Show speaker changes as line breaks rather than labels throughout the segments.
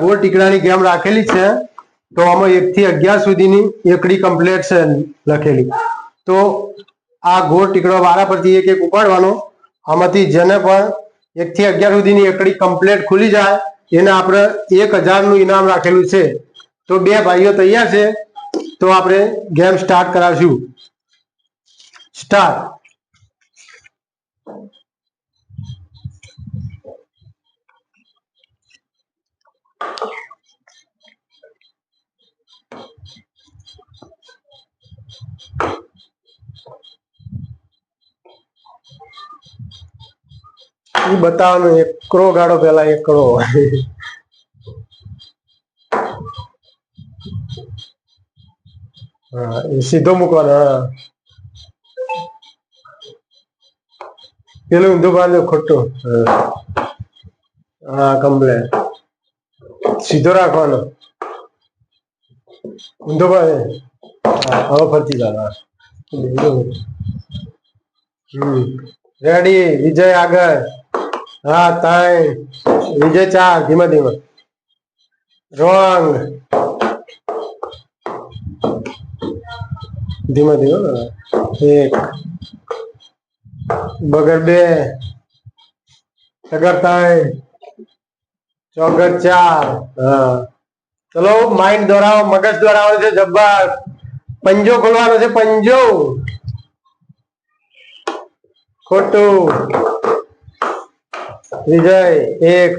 ગોળ ટીકડાની ગેમ રાખેલી છે તો આમાં 1 થી 11 સુધીની એકડી કમ્પ્લીટ છે લખેલી। તો આ ગોળ ટીકડો વારા પરથી એક એક ઉપાડવાનો, આમાંથી જેને પણ 1 થી 11 સુધીની એકડી કમ્પ્લીટ ખુલી જાય એને આપણે 1000 નું ઇનામ રાખેલું છે। તો બે ભાઈઓ તૈયાર છે, તો આપણે ગેમ સ્ટાર્ટ કરાવશું। સ્ટાર્ટ। ये बताओ एकड़ो गाड़ो पहला एकड़ो हाँ सीधो मुकवानो। हाँ पेलू ऊंधो बांधो खोटो। हाँ कम्प्लीट सीधो राखवानो ऊंधो बांधे। हाँ हवे फरती जाना। रेडी विजय आगे। हाँ 3 विजय 4 धीमे धीमे रॉन्ग धीमे धीमे 1 बगर 2 सगर 3 चौगर 4। हाँ चलो माइंड दोहराओ, मगज दोहराओ से जब्बर। पंजो खोलवानो से पंजो खोटू। विजय 1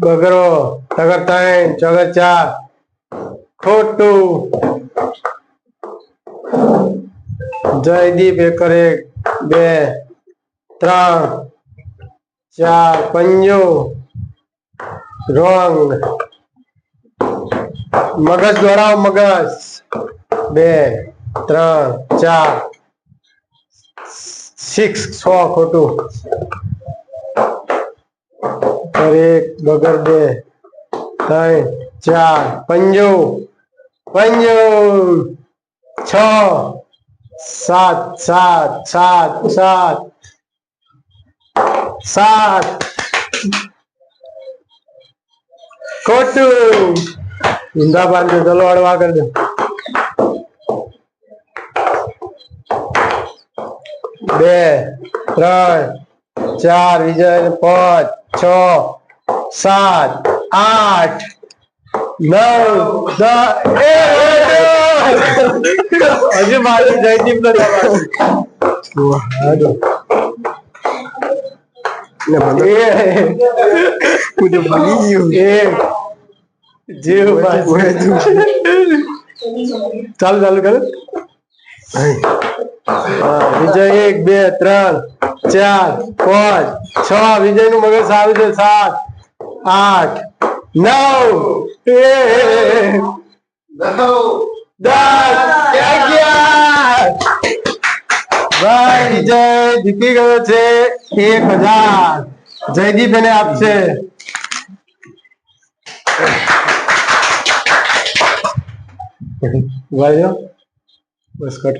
बगरो सगर 3 चौगर 4 खोटू। जयदीप 1 2 3 4 पंजो रॉन्ग। मगज दोहराओ मगज 2 3 4 6 खोटू। और 1 बगर 2 3 4 पंजो पंजो 6 7 7 7 7 7 खोटू। ऊंधा बांध दो, चलो अड़वा कर दो। 2 3 4 विजय 5 6 7 8 9 10 अजय मारी जयदीप ने मुझे बनी जीव चालू चालू कर। विजय 1 2 3 4 5 6 विजय नु मगज आवे छे 7 8 9 10 11 भाई विजय जीती गयो छे 1000। जयदीप ने आपसे बस कट।